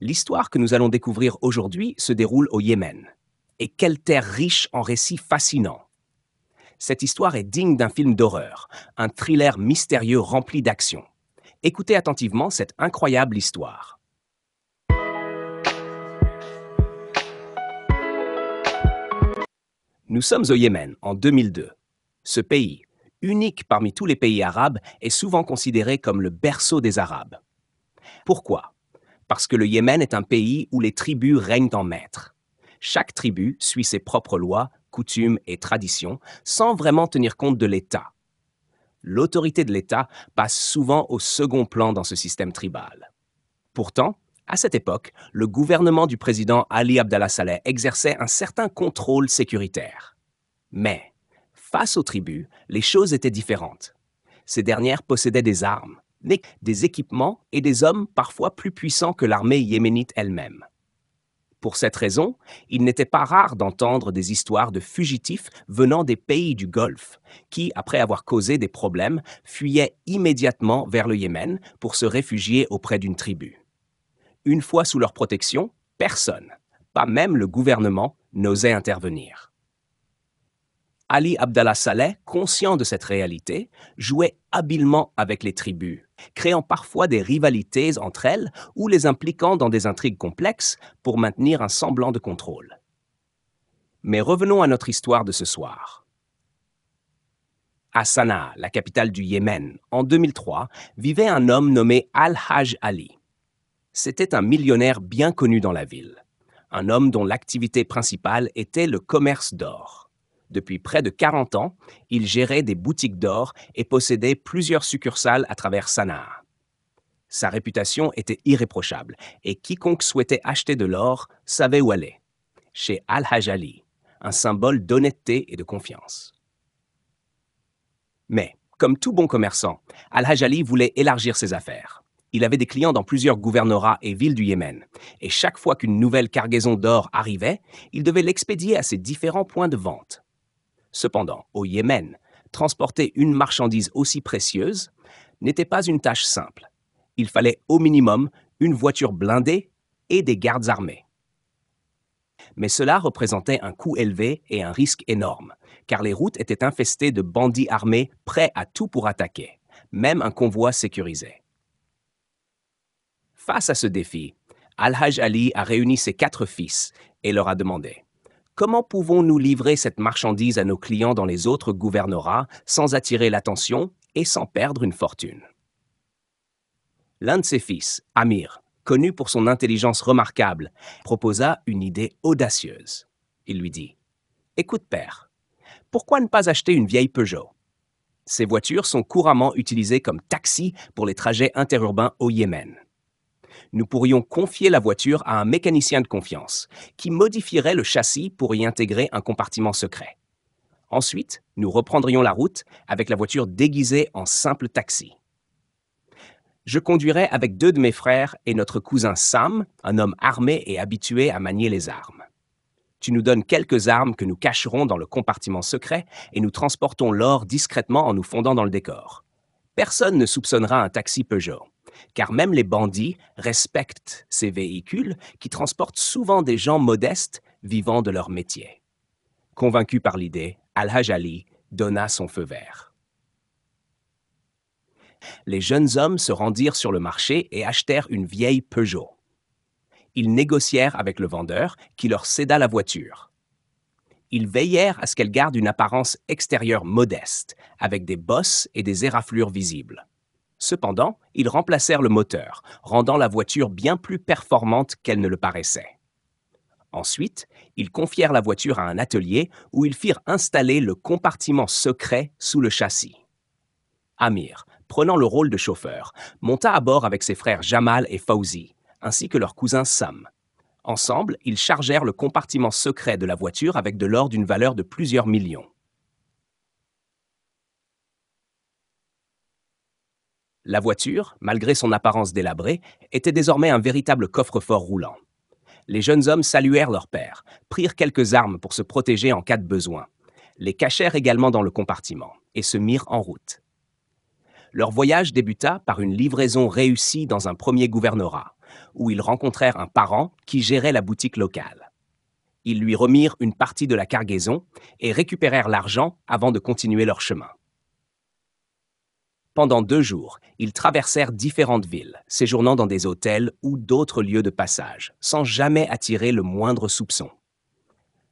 L'histoire que nous allons découvrir aujourd'hui se déroule au Yémen. Et quelle terre riche en récits fascinants! Cette histoire est digne d'un film d'horreur, un thriller mystérieux rempli d'action. Écoutez attentivement cette incroyable histoire. Nous sommes au Yémen en 2002. Ce pays, unique parmi tous les pays arabes, est souvent considéré comme le berceau des Arabes. Pourquoi? Parce que le Yémen est un pays où les tribus règnent en maître. Chaque tribu suit ses propres lois, coutumes et traditions sans vraiment tenir compte de l'État. L'autorité de l'État passe souvent au second plan dans ce système tribal. Pourtant, à cette époque, le gouvernement du président Ali Abdallah Saleh exerçait un certain contrôle sécuritaire. Mais, face aux tribus, les choses étaient différentes. Ces dernières possédaient des armes, des équipements et des hommes parfois plus puissants que l'armée yéménite elle-même. Pour cette raison, il n'était pas rare d'entendre des histoires de fugitifs venant des pays du Golfe, qui, après avoir causé des problèmes, fuyaient immédiatement vers le Yémen pour se réfugier auprès d'une tribu. Une fois sous leur protection, personne, pas même le gouvernement, n'osait intervenir. Ali Abdallah Saleh, conscient de cette réalité, jouait habilement avec les tribus, créant parfois des rivalités entre elles ou les impliquant dans des intrigues complexes pour maintenir un semblant de contrôle. Mais revenons à notre histoire de ce soir. À Sanaa, la capitale du Yémen, en 2003, vivait un homme nommé Al-Hajj Ali. C'était un millionnaire bien connu dans la ville, un homme dont l'activité principale était le commerce d'or. Depuis près de 40 ans, il gérait des boutiques d'or et possédait plusieurs succursales à travers Sanaa. Sa réputation était irréprochable et quiconque souhaitait acheter de l'or savait où aller, chez Al-Hajj Ali, un symbole d'honnêteté et de confiance. Mais, comme tout bon commerçant, Al-Hajj Ali voulait élargir ses affaires. Il avait des clients dans plusieurs gouvernorats et villes du Yémen, et chaque fois qu'une nouvelle cargaison d'or arrivait, il devait l'expédier à ses différents points de vente. Cependant, au Yémen, transporter une marchandise aussi précieuse n'était pas une tâche simple. Il fallait au minimum une voiture blindée et des gardes armés. Mais cela représentait un coût élevé et un risque énorme, car les routes étaient infestées de bandits armés prêts à tout pour attaquer, même un convoi sécurisé. Face à ce défi, Al-Hajj Ali a réuni ses 4 fils et leur a demandé: comment pouvons-nous livrer cette marchandise à nos clients dans les autres gouvernorats sans attirer l'attention et sans perdre une fortune? L'un de ses fils, Amir, connu pour son intelligence remarquable, proposa une idée audacieuse. Il lui dit: écoute, père, pourquoi ne pas acheter une vieille Peugeot? Ces voitures sont couramment utilisées comme taxis pour les trajets interurbains au Yémen. Nous pourrions confier la voiture à un mécanicien de confiance qui modifierait le châssis pour y intégrer un compartiment secret. Ensuite, nous reprendrions la route avec la voiture déguisée en simple taxi. Je conduirais avec 2 de mes frères et notre cousin Sam, un homme armé et habitué à manier les armes. Tu nous donnes quelques armes que nous cacherons dans le compartiment secret et nous transportons l'or discrètement en nous fondant dans le décor. Personne ne soupçonnera un taxi Peugeot, car même les bandits respectent ces véhicules qui transportent souvent des gens modestes vivant de leur métier. Convaincu par l'idée, Al-Hajj Ali donna son feu vert. Les jeunes hommes se rendirent sur le marché et achetèrent une vieille Peugeot. Ils négocièrent avec le vendeur qui leur céda la voiture. Ils veillèrent à ce qu'elle garde une apparence extérieure modeste, avec des bosses et des éraflures visibles. Cependant, ils remplacèrent le moteur, rendant la voiture bien plus performante qu'elle ne le paraissait. Ensuite, ils confièrent la voiture à un atelier où ils firent installer le compartiment secret sous le châssis. Amir, prenant le rôle de chauffeur, monta à bord avec ses frères Jamal et Fawzi, ainsi que leur cousin Sam. Ensemble, ils chargèrent le compartiment secret de la voiture avec de l'or d'une valeur de plusieurs millions. La voiture, malgré son apparence délabrée, était désormais un véritable coffre-fort roulant. Les jeunes hommes saluèrent leur père, prirent quelques armes pour se protéger en cas de besoin, les cachèrent également dans le compartiment et se mirent en route. Leur voyage débuta par une livraison réussie dans un premier gouvernorat, où ils rencontrèrent un parent qui gérait la boutique locale. Ils lui remirent une partie de la cargaison et récupérèrent l'argent avant de continuer leur chemin. Pendant 2 jours, ils traversèrent différentes villes, séjournant dans des hôtels ou d'autres lieux de passage, sans jamais attirer le moindre soupçon.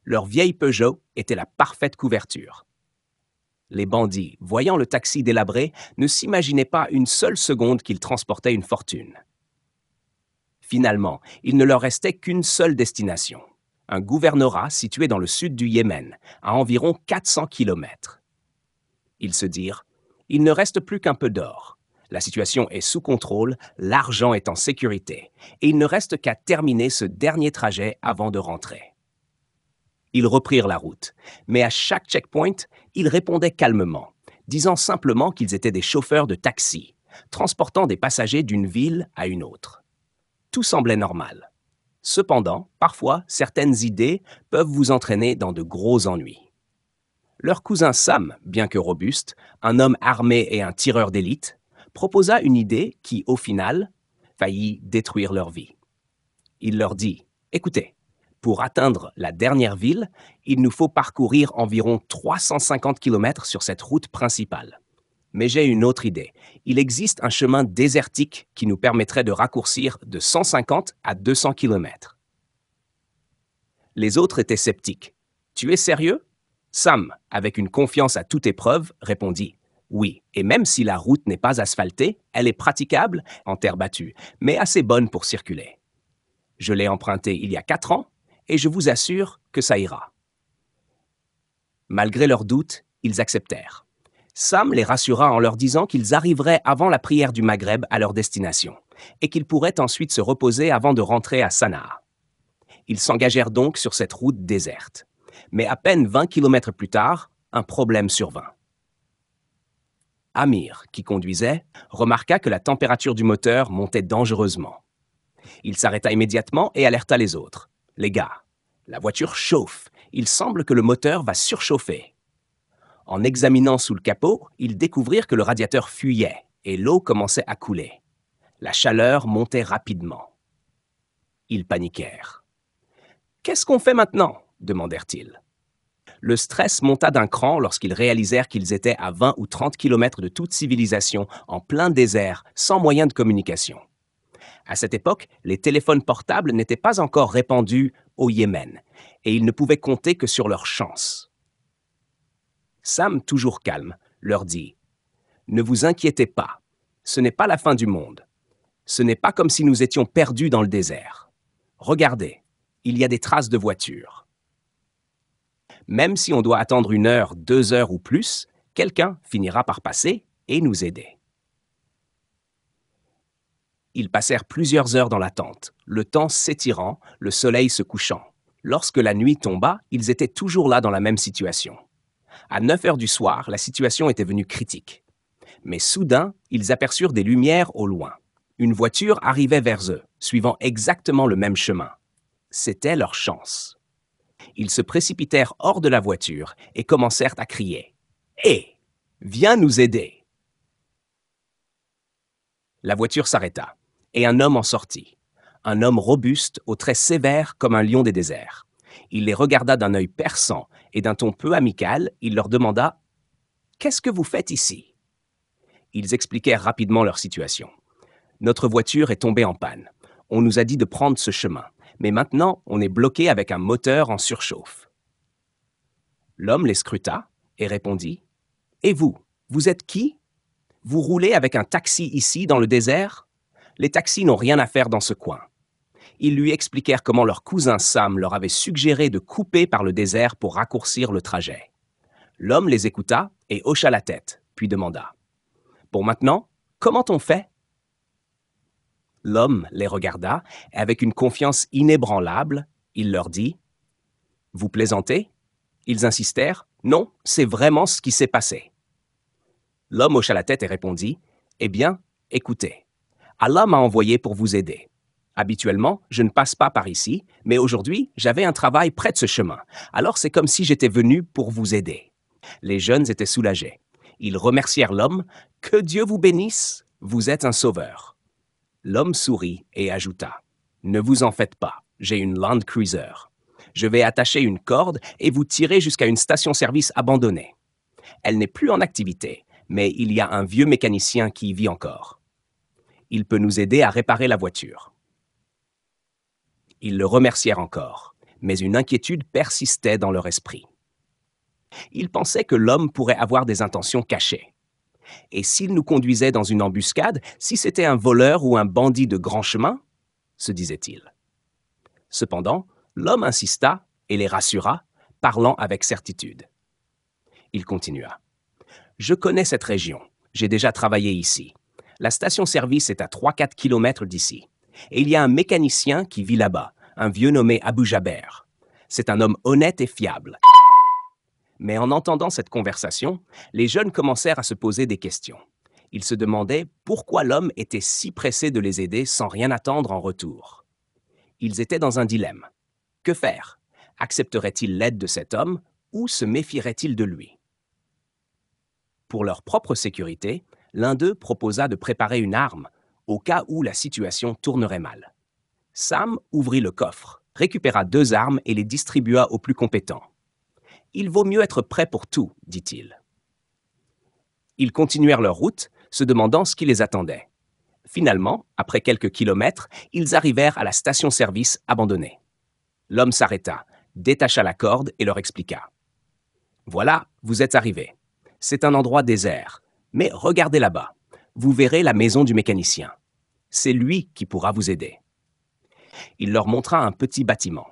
Leur vieille Peugeot était la parfaite couverture. Les bandits, voyant le taxi délabré, ne s'imaginaient pas une seule seconde qu'ils transportaient une fortune. Finalement, il ne leur restait qu'une seule destination, un gouvernorat situé dans le sud du Yémen, à environ 400 kilomètres. Ils se dirent: il ne reste plus qu'un peu d'or. La situation est sous contrôle, l'argent est en sécurité, et il ne reste qu'à terminer ce dernier trajet avant de rentrer. Ils reprirent la route, mais à chaque checkpoint, ils répondaient calmement, disant simplement qu'ils étaient des chauffeurs de taxi, transportant des passagers d'une ville à une autre. Tout semblait normal. Cependant, parfois, certaines idées peuvent vous entraîner dans de gros ennuis. Leur cousin Sam, bien que robuste, un homme armé et un tireur d'élite, proposa une idée qui, au final, faillit détruire leur vie. Il leur dit: « Écoutez, pour atteindre la dernière ville, il nous faut parcourir environ 350 km sur cette route principale. Mais j'ai une autre idée. Il existe un chemin désertique qui nous permettrait de raccourcir de 150 à 200 km. » Les autres étaient sceptiques. « Tu es sérieux ?» Sam, avec une confiance à toute épreuve, répondit: « Oui, et même si la route n'est pas asphaltée, elle est praticable en terre battue, mais assez bonne pour circuler. Je l'ai empruntée il y a 4 ans, et je vous assure que ça ira. » Malgré leurs doutes, ils acceptèrent. Sam les rassura en leur disant qu'ils arriveraient avant la prière du Maghreb à leur destination et qu'ils pourraient ensuite se reposer avant de rentrer à Sanaa. Ils s'engagèrent donc sur cette route déserte. Mais à peine 20 kilomètres plus tard, un problème survint. Amir, qui conduisait, remarqua que la température du moteur montait dangereusement. Il s'arrêta immédiatement et alerta les autres. « Les gars, la voiture chauffe. Il semble que le moteur va surchauffer. » En examinant sous le capot, ils découvrirent que le radiateur fuyait et l'eau commençait à couler. La chaleur montait rapidement. Ils paniquèrent. « Qu'est-ce qu'on fait maintenant ?» demandèrent-ils. Le stress monta d'un cran lorsqu'ils réalisèrent qu'ils étaient à 20 ou 30 kilomètres de toute civilisation, en plein désert, sans moyen de communication. À cette époque, les téléphones portables n'étaient pas encore répandus au Yémen, et ils ne pouvaient compter que sur leur chance. Sam, toujours calme, leur dit: « Ne vous inquiétez pas, ce n'est pas la fin du monde. Ce n'est pas comme si nous étions perdus dans le désert. Regardez, il y a des traces de voitures. Même si on doit attendre 1 heure, 2 heures ou plus, quelqu'un finira par passer et nous aider. » Ils passèrent plusieurs heures dans l'attente, le temps s'étirant, le soleil se couchant. Lorsque la nuit tomba, ils étaient toujours là dans la même situation. À 9 heures du soir, la situation était venue critique. Mais soudain, ils aperçurent des lumières au loin. Une voiture arrivait vers eux, suivant exactement le même chemin. C'était leur chance. Ils se précipitèrent hors de la voiture et commencèrent à crier: « Hé, viens nous aider !» La voiture s'arrêta, et un homme en sortit. Un homme robuste, aux traits sévères comme un lion des déserts. Il les regarda d'un œil perçant et d'un ton peu amical, il leur demanda: « Qu'est-ce que vous faites ici ?» Ils expliquèrent rapidement leur situation. « Notre voiture est tombée en panne. On nous a dit de prendre ce chemin, mais maintenant on est bloqué avec un moteur en surchauffe. » L'homme les scruta et répondit: « Et vous, vous êtes qui? Vous roulez avec un taxi ici dans le désert? Les taxis n'ont rien à faire dans ce coin. » Ils lui expliquèrent comment leur cousin Sam leur avait suggéré de couper par le désert pour raccourcir le trajet. L'homme les écouta et hocha la tête, puis demanda: « Pour maintenant, comment on fait ?» L'homme les regarda et avec une confiance inébranlable, il leur dit: « Vous plaisantez ?» Ils insistèrent: « Non, c'est vraiment ce qui s'est passé. » L'homme hocha la tête et répondit: « Eh bien, écoutez, Allah m'a envoyé pour vous aider. Habituellement, je ne passe pas par ici, mais aujourd'hui, j'avais un travail près de ce chemin. Alors c'est comme si j'étais venu pour vous aider. » Les jeunes étaient soulagés. Ils remercièrent l'homme. « Que Dieu vous bénisse, vous êtes un sauveur. » L'homme sourit et ajouta: Ne vous en faites pas, j'ai une Land Cruiser. Je vais attacher une corde et vous tirer jusqu'à une station-service abandonnée. Elle n'est plus en activité, mais il y a un vieux mécanicien qui y vit encore. Il peut nous aider à réparer la voiture. » Ils le remercièrent encore, mais une inquiétude persistait dans leur esprit. Ils pensaient que l'homme pourrait avoir des intentions cachées. Et s'il nous conduisait dans une embuscade, si c'était un voleur ou un bandit de grand chemin, se disaient-ils. Cependant, l'homme insista et les rassura, parlant avec certitude. Il continua. « Je connais cette région. J'ai déjà travaillé ici. La station-service est à 3-4 kilomètres d'ici. Et il y a un mécanicien qui vit là-bas, un vieux nommé Abu Jaber. C'est un homme honnête et fiable. » Mais en entendant cette conversation, les jeunes commencèrent à se poser des questions. Ils se demandaient pourquoi l'homme était si pressé de les aider sans rien attendre en retour. Ils étaient dans un dilemme. Que faire? Accepteraient-ils l'aide de cet homme ou se méfieraient-ils de lui? Pour leur propre sécurité, l'un d'eux proposa de préparer une arme au cas où la situation tournerait mal. Sam ouvrit le coffre, récupéra 2 armes et les distribua aux plus compétents. « Il vaut mieux être prêt pour tout, » dit-il. Ils continuèrent leur route, se demandant ce qui les attendait. Finalement, après quelques kilomètres, ils arrivèrent à la station-service abandonnée. L'homme s'arrêta, détacha la corde et leur expliqua. « Voilà, vous êtes arrivés. C'est un endroit désert, mais regardez là-bas. Vous verrez la maison du mécanicien. C'est lui qui pourra vous aider. » Il leur montra un petit bâtiment.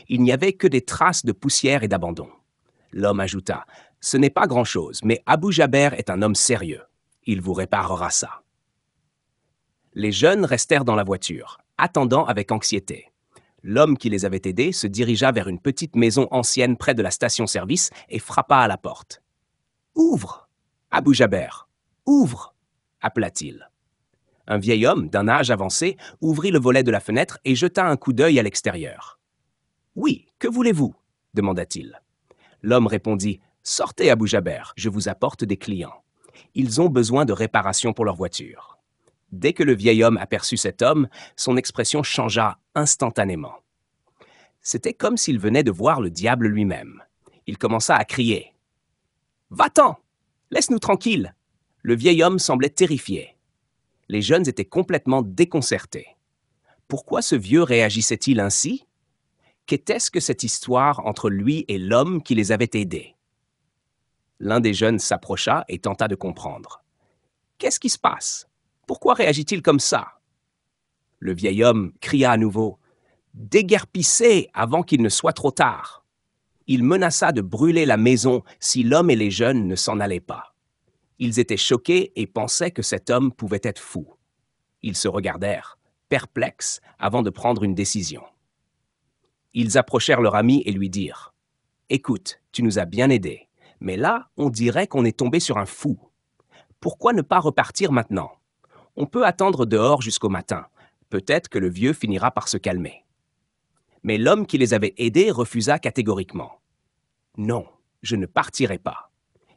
Il n'y avait que des traces de poussière et d'abandon. L'homme ajouta, « Ce n'est pas grand-chose, mais Abu Jaber est un homme sérieux. Il vous réparera ça. » Les jeunes restèrent dans la voiture, attendant avec anxiété. L'homme qui les avait aidés se dirigea vers une petite maison ancienne près de la station-service et frappa à la porte. « Ouvre, Abu Jaber, ouvre !» appela-t-il. Un vieil homme d'un âge avancé ouvrit le volet de la fenêtre et jeta un coup d'œil à l'extérieur. « Oui, que voulez-vous » demanda-t-il. L'homme répondit « Sortez, Abu Jaber, je vous apporte des clients. Ils ont besoin de réparation pour leur voiture. » Dès que le vieil homme aperçut cet homme, son expression changea instantanément. C'était comme s'il venait de voir le diable lui-même. Il commença à crier. « Va-t'en! Laisse-nous tranquilles !» Le vieil homme semblait terrifié. Les jeunes étaient complètement déconcertés. Pourquoi ce vieux réagissait-il ainsi? Qu'était-ce que cette histoire entre lui et l'homme qui les avait aidés? L'un des jeunes s'approcha et tenta de comprendre. « Qu'est-ce qui se passe? Pourquoi réagit-il comme ça ?» Le vieil homme cria à nouveau. « Déguerpissez avant qu'il ne soit trop tard !» Il menaça de brûler la maison si l'homme et les jeunes ne s'en allaient pas. Ils étaient choqués et pensaient que cet homme pouvait être fou. Ils se regardèrent, perplexes, avant de prendre une décision. Ils approchèrent leur ami et lui dirent « Écoute, tu nous as bien aidés, mais là, on dirait qu'on est tombé sur un fou. Pourquoi ne pas repartir maintenant? On peut attendre dehors jusqu'au matin. Peut-être que le vieux finira par se calmer. » Mais l'homme qui les avait aidés refusa catégoriquement. « Non, je ne partirai pas.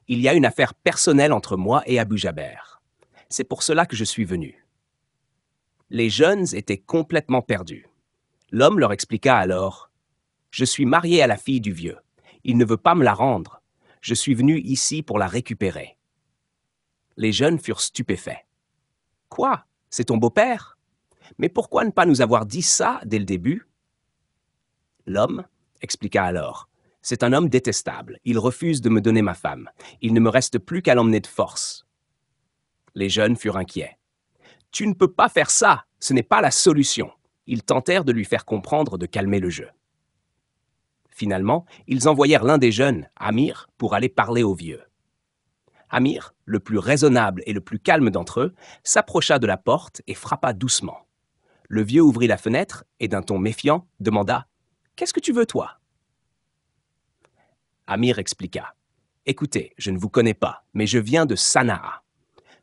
Il y a une affaire personnelle entre moi et Abu Jaber. C'est pour cela que je suis venu. » Les jeunes étaient complètement perdus. L'homme leur expliqua alors « Je suis marié à la fille du vieux. Il ne veut pas me la rendre. Je suis venu ici pour la récupérer. » Les jeunes furent stupéfaits. « Quoi? C'est ton beau-père? Mais pourquoi ne pas nous avoir dit ça dès le début? » L'homme expliqua alors « C'est un homme détestable. Il refuse de me donner ma femme. Il ne me reste plus qu'à l'emmener de force. » Les jeunes furent inquiets. « Tu ne peux pas faire ça. Ce n'est pas la solution. » Ils tentèrent de lui faire comprendre de calmer le jeu. Finalement, ils envoyèrent l'un des jeunes, Amir, pour aller parler au vieux. Amir, le plus raisonnable et le plus calme d'entre eux, s'approcha de la porte et frappa doucement. Le vieux ouvrit la fenêtre et d'un ton méfiant demanda « Qu'est-ce que tu veux, toi ?» Amir expliqua « Écoutez, je ne vous connais pas, mais je viens de Sanaa.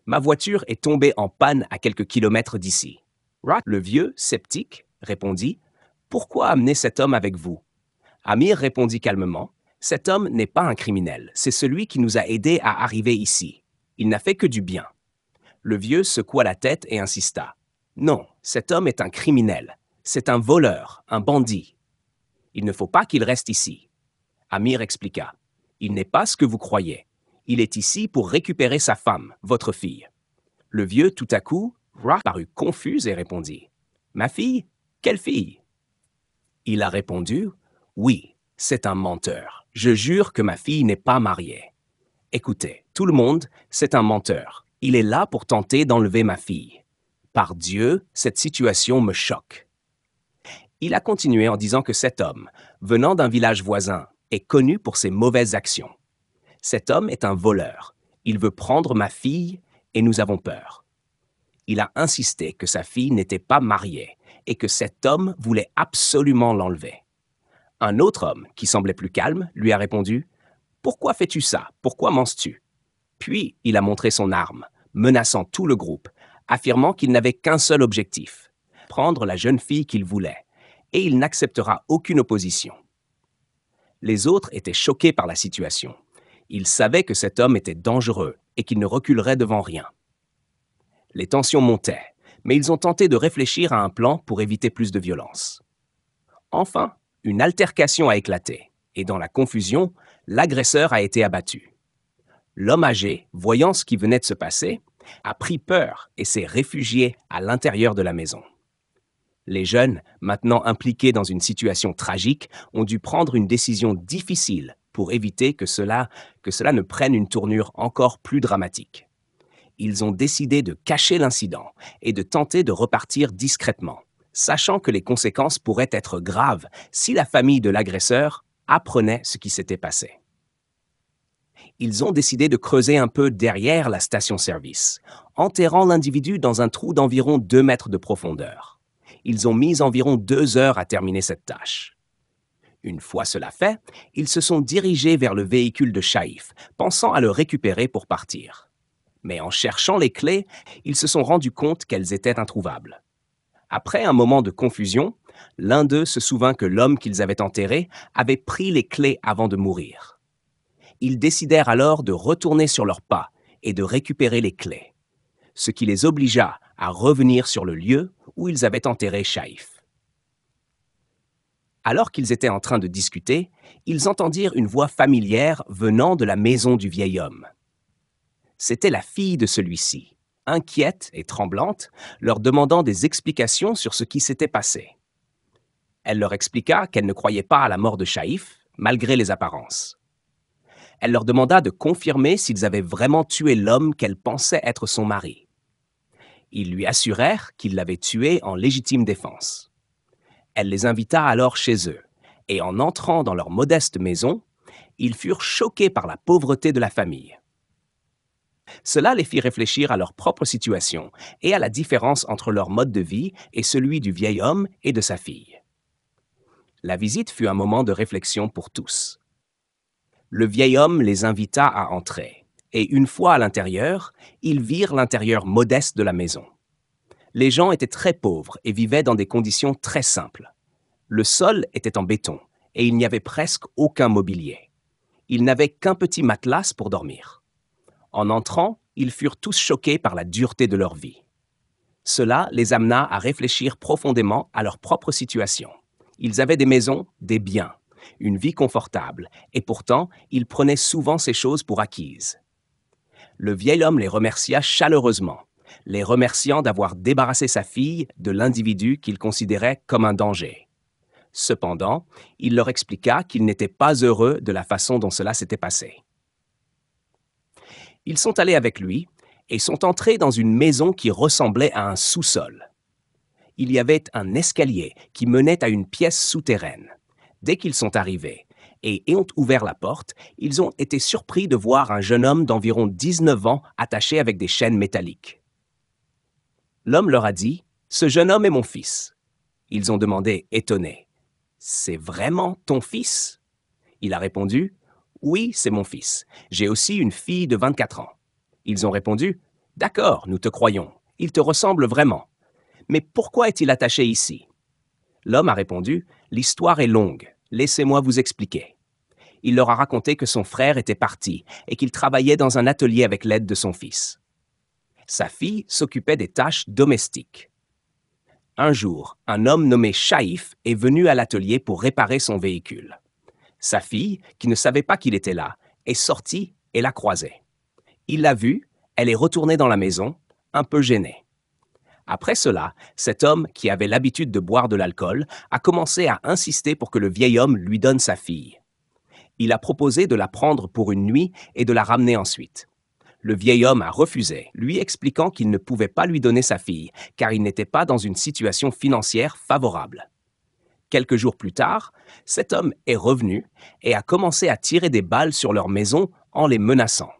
Ma voiture est tombée en panne à quelques kilomètres d'ici. » Le vieux, sceptique, répondit « Pourquoi amener cet homme avec vous ?» Amir répondit calmement « Cet homme n'est pas un criminel, c'est celui qui nous a aidés à arriver ici. Il n'a fait que du bien. » Le vieux secoua la tête et insista « Non, cet homme est un criminel. C'est un voleur, un bandit. Il ne faut pas qu'il reste ici. Amir expliqua. Il n'est pas ce que vous croyez. Il est ici pour récupérer sa femme, votre fille. Le vieux, tout à coup, parut confus et répondit. Ma fille? Quelle fille? Il a répondu. Oui, c'est un menteur. Je jure que ma fille n'est pas mariée. Écoutez, tout le monde, c'est un menteur. Il est là pour tenter d'enlever ma fille. Par Dieu, cette situation me choque. Il a continué en disant que cet homme, venant d'un village voisin, est connu pour ses mauvaises actions. Cet homme est un voleur. Il veut prendre ma fille et nous avons peur. Il a insisté que sa fille n'était pas mariée et que cet homme voulait absolument l'enlever. Un autre homme, qui semblait plus calme, lui a répondu « Pourquoi fais-tu ça? Pourquoi mens-tu » Puis il a montré son arme, menaçant tout le groupe, affirmant qu'il n'avait qu'un seul objectif, prendre la jeune fille qu'il voulait, et il n'acceptera aucune opposition. Les autres étaient choqués par la situation. Ils savaient que cet homme était dangereux et qu'il ne reculerait devant rien. Les tensions montaient, mais ils ont tenté de réfléchir à un plan pour éviter plus de violence. Enfin, une altercation a éclaté, et dans la confusion, l'agresseur a été abattu. L'homme âgé, voyant ce qui venait de se passer, a pris peur et s'est réfugié à l'intérieur de la maison. Les jeunes, maintenant impliqués dans une situation tragique, ont dû prendre une décision difficile pour éviter que cela ne prenne une tournure encore plus dramatique. Ils ont décidé de cacher l'incident et de tenter de repartir discrètement, sachant que les conséquences pourraient être graves si la famille de l'agresseur apprenait ce qui s'était passé. Ils ont décidé de creuser un peu derrière la station-service, enterrant l'individu dans un trou d'environ 2 mètres de profondeur. Ils ont mis environ 2 heures à terminer cette tâche. Une fois cela fait, ils se sont dirigés vers le véhicule de Shaïf, pensant à le récupérer pour partir. Mais en cherchant les clés, ils se sont rendus compte qu'elles étaient introuvables. Après un moment de confusion, l'un d'eux se souvint que l'homme qu'ils avaient enterré avait pris les clés avant de mourir. Ils décidèrent alors de retourner sur leurs pas et de récupérer les clés, ce qui les obligea à revenir sur le lieu où ils avaient enterré Shaïf. Alors qu'ils étaient en train de discuter, ils entendirent une voix familière venant de la maison du vieil homme. C'était la fille de celui-ci, inquiète et tremblante, leur demandant des explications sur ce qui s'était passé. Elle leur expliqua qu'elle ne croyait pas à la mort de Shaïf, malgré les apparences. Elle leur demanda de confirmer s'ils avaient vraiment tué l'homme qu'elle pensait être son mari. Ils lui assurèrent qu'ils l'avaient tué en légitime défense. Elle les invita alors chez eux, et en entrant dans leur modeste maison, ils furent choqués par la pauvreté de la famille. Cela les fit réfléchir à leur propre situation et à la différence entre leur mode de vie et celui du vieil homme et de sa fille. La visite fut un moment de réflexion pour tous. Le vieil homme les invita à entrer, et une fois à l'intérieur, ils virent l'intérieur modeste de la maison. Les gens étaient très pauvres et vivaient dans des conditions très simples. Le sol était en béton, et il n'y avait presque aucun mobilier. Ils n'avaient qu'un petit matelas pour dormir. En entrant, ils furent tous choqués par la dureté de leur vie. Cela les amena à réfléchir profondément à leur propre situation. Ils avaient des maisons, des biens, une vie confortable, et pourtant, ils prenaient souvent ces choses pour acquises. Le vieil homme les remercia chaleureusement, les remerciant d'avoir débarrassé sa fille de l'individu qu'il considérait comme un danger. Cependant, il leur expliqua qu'il n'était pas heureux de la façon dont cela s'était passé. Ils sont allés avec lui et sont entrés dans une maison qui ressemblait à un sous-sol. Il y avait un escalier qui menait à une pièce souterraine. Dès qu'ils sont arrivés et ont ouvert la porte, ils ont été surpris de voir un jeune homme d'environ 19 ans attaché avec des chaînes métalliques. L'homme leur a dit « Ce jeune homme est mon fils ». Ils ont demandé, étonnés, « C'est vraiment ton fils ?» Il a répondu, « Oui, c'est mon fils. J'ai aussi une fille de 24 ans. » Ils ont répondu, « D'accord, nous te croyons. Il te ressemble vraiment. Mais pourquoi est-il attaché ici ?» L'homme a répondu, « L'histoire est longue. Laissez-moi vous expliquer. » Il leur a raconté que son frère était parti et qu'il travaillait dans un atelier avec l'aide de son fils. Sa fille s'occupait des tâches domestiques. Un jour, un homme nommé Shaïf est venu à l'atelier pour réparer son véhicule. Sa fille, qui ne savait pas qu'il était là, est sortie et l'a croisé. Il l'a vue, elle est retournée dans la maison, un peu gênée. Après cela, cet homme, qui avait l'habitude de boire de l'alcool, a commencé à insister pour que le vieil homme lui donne sa fille. Il a proposé de la prendre pour une nuit et de la ramener ensuite. Le vieil homme a refusé, lui expliquant qu'il ne pouvait pas lui donner sa fille, car il n'était pas dans une situation financière favorable. Quelques jours plus tard, cet homme est revenu et a commencé à tirer des balles sur leur maison en les menaçant.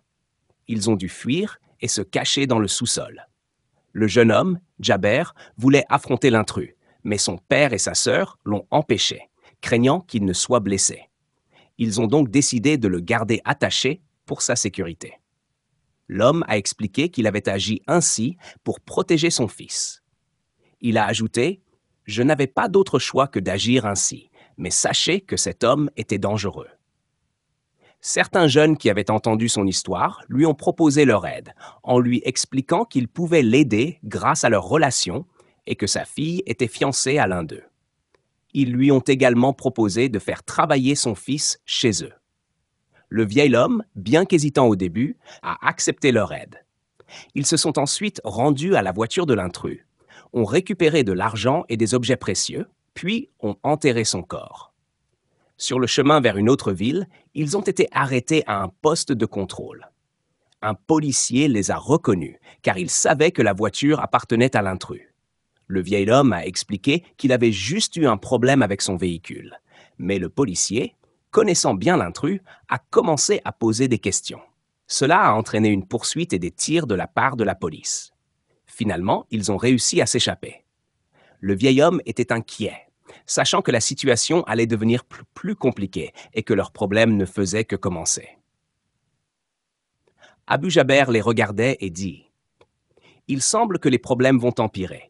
Ils ont dû fuir et se cacher dans le sous-sol. Le jeune homme, Jaber, voulait affronter l'intrus, mais son père et sa sœur l'ont empêché, craignant qu'il ne soit blessé. Ils ont donc décidé de le garder attaché pour sa sécurité. L'homme a expliqué qu'il avait agi ainsi pour protéger son fils. Il a ajouté « Je n'avais pas d'autre choix que d'agir ainsi, mais sachez que cet homme était dangereux. » Certains jeunes qui avaient entendu son histoire lui ont proposé leur aide, en lui expliquant qu'ils pouvaient l'aider grâce à leur relation et que sa fille était fiancée à l'un d'eux. Ils lui ont également proposé de faire travailler son fils chez eux. Le vieil homme, bien qu'hésitant au début, a accepté leur aide. Ils se sont ensuite rendus à la voiture de l'intrus, ont récupéré de l'argent et des objets précieux, puis ont enterré son corps. Sur le chemin vers une autre ville, ils ont été arrêtés à un poste de contrôle. Un policier les a reconnus, car il savait que la voiture appartenait à l'intrus. Le vieil homme a expliqué qu'il avait juste eu un problème avec son véhicule. Mais le policier, connaissant bien l'intrus, a commencé à poser des questions. Cela a entraîné une poursuite et des tirs de la part de la police. Finalement, ils ont réussi à s'échapper. Le vieil homme était inquiet, sachant que la situation allait devenir plus compliquée et que leur problème ne faisait que commencer. Abu Jaber les regardait et dit « Il semble que les problèmes vont empirer. »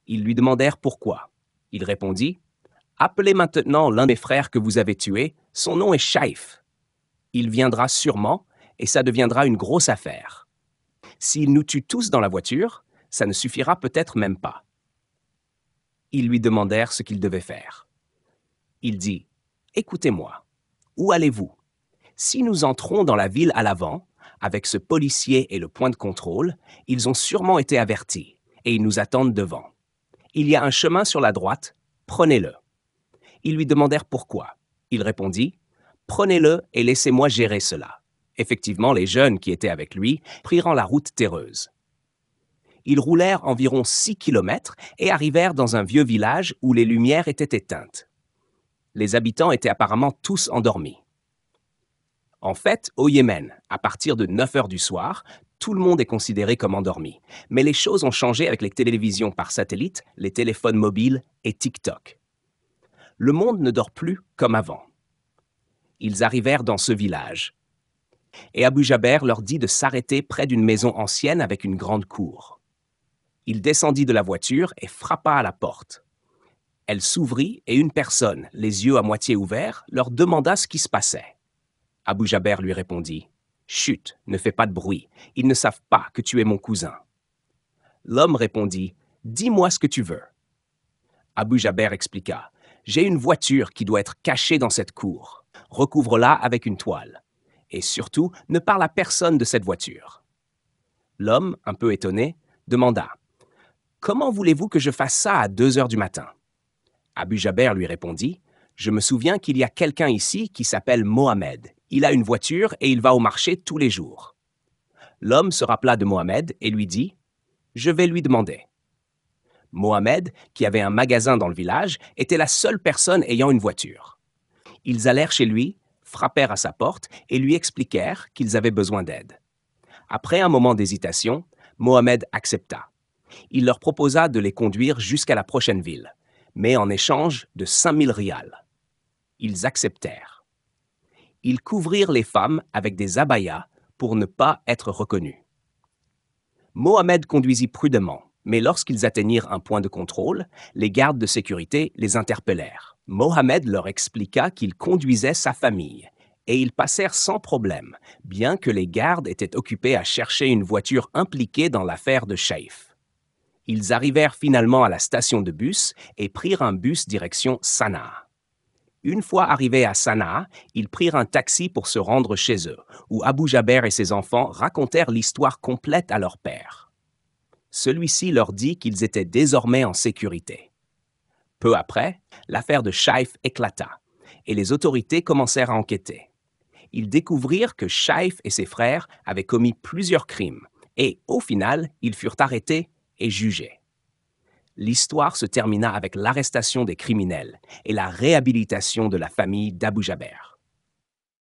Ils lui demandèrent pourquoi. Il répondit « Appelez maintenant l'un des frères que vous avez tués, son nom est Shaïf. Il viendra sûrement et ça deviendra une grosse affaire. S'il nous tue tous dans la voiture, ça ne suffira peut-être même pas. » Ils lui demandèrent ce qu'il devait faire. Il dit « Écoutez-moi, où allez-vous? Si nous entrons dans la ville à l'avant, avec ce policier et le point de contrôle, ils ont sûrement été avertis et ils nous attendent devant. Il y a un chemin sur la droite, prenez-le. » Ils lui demandèrent pourquoi. Il répondit « Prenez-le et laissez-moi gérer cela. » Effectivement, les jeunes qui étaient avec lui prirent la route terreuse. Ils roulèrent environ 6 kilomètres et arrivèrent dans un vieux village où les lumières étaient éteintes. Les habitants étaient apparemment tous endormis. En fait, au Yémen, à partir de 9 heures du soir, tout le monde est considéré comme endormi. Mais les choses ont changé avec les télévisions par satellite, les téléphones mobiles et TikTok. Le monde ne dort plus comme avant. Ils arrivèrent dans ce village. Et Abu Jaber leur dit de s'arrêter près d'une maison ancienne avec une grande cour. Il descendit de la voiture et frappa à la porte. Elle s'ouvrit et une personne, les yeux à moitié ouverts, leur demanda ce qui se passait. Abu Jaber lui répondit « Chut, ne fais pas de bruit, ils ne savent pas que tu es mon cousin. » L'homme répondit « Dis-moi ce que tu veux. » Abu Jaber expliqua « J'ai une voiture qui doit être cachée dans cette cour. Recouvre-la avec une toile. Et surtout, ne parle à personne de cette voiture. » L'homme, un peu étonné, demanda « Comment voulez-vous que je fasse ça à 2 heures du matin ?» Abu Jaber lui répondit « Je me souviens qu'il y a quelqu'un ici qui s'appelle Mohamed. Il a une voiture et il va au marché tous les jours. » L'homme se rappela de Mohamed et lui dit « Je vais lui demander. » Mohamed, qui avait un magasin dans le village, était la seule personne ayant une voiture. Ils allèrent chez lui, frappèrent à sa porte et lui expliquèrent qu'ils avaient besoin d'aide. Après un moment d'hésitation, Mohamed accepta. Il leur proposa de les conduire jusqu'à la prochaine ville, mais en échange de 5000 rials. Ils acceptèrent. Ils couvrirent les femmes avec des abayas pour ne pas être reconnus. Mohamed conduisit prudemment, mais lorsqu'ils atteignirent un point de contrôle, les gardes de sécurité les interpellèrent. Mohamed leur expliqua qu'il conduisait sa famille, et ils passèrent sans problème, bien que les gardes étaient occupés à chercher une voiture impliquée dans l'affaire de Shaïf. Ils arrivèrent finalement à la station de bus et prirent un bus direction Sanaa. Une fois arrivés à Sanaa, ils prirent un taxi pour se rendre chez eux, où Abu Jaber et ses enfants racontèrent l'histoire complète à leur père. Celui-ci leur dit qu'ils étaient désormais en sécurité. Peu après, l'affaire de Shaif éclata, et les autorités commencèrent à enquêter. Ils découvrirent que Shaif et ses frères avaient commis plusieurs crimes, et au final, ils furent arrêtés et jugés. L'histoire se termina avec l'arrestation des criminels et la réhabilitation de la famille d'Abu Jaber.